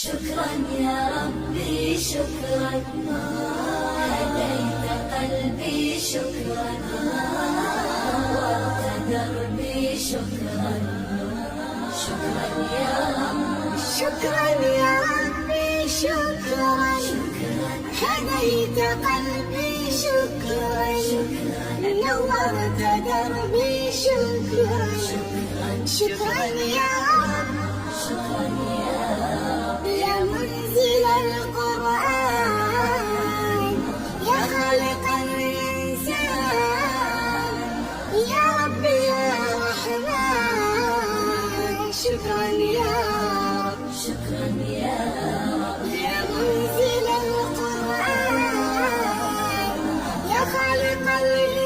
شكرا يا ربي شكرا، هديت قلبي شكرا، نورت دربي شكرا. شكرا يا ربي شكرا يا ربي شكرا، هديت قلبي شكرا، نورت دربي شكرا. شكرا يا رب، شكرا يا رب، يا منزل القرآن، يا خالق الإنسان، يا ربي يا رحمن. شكرا يا رب، شكرا يا رب، يا منزل القرآن، يا خالق الإنسان،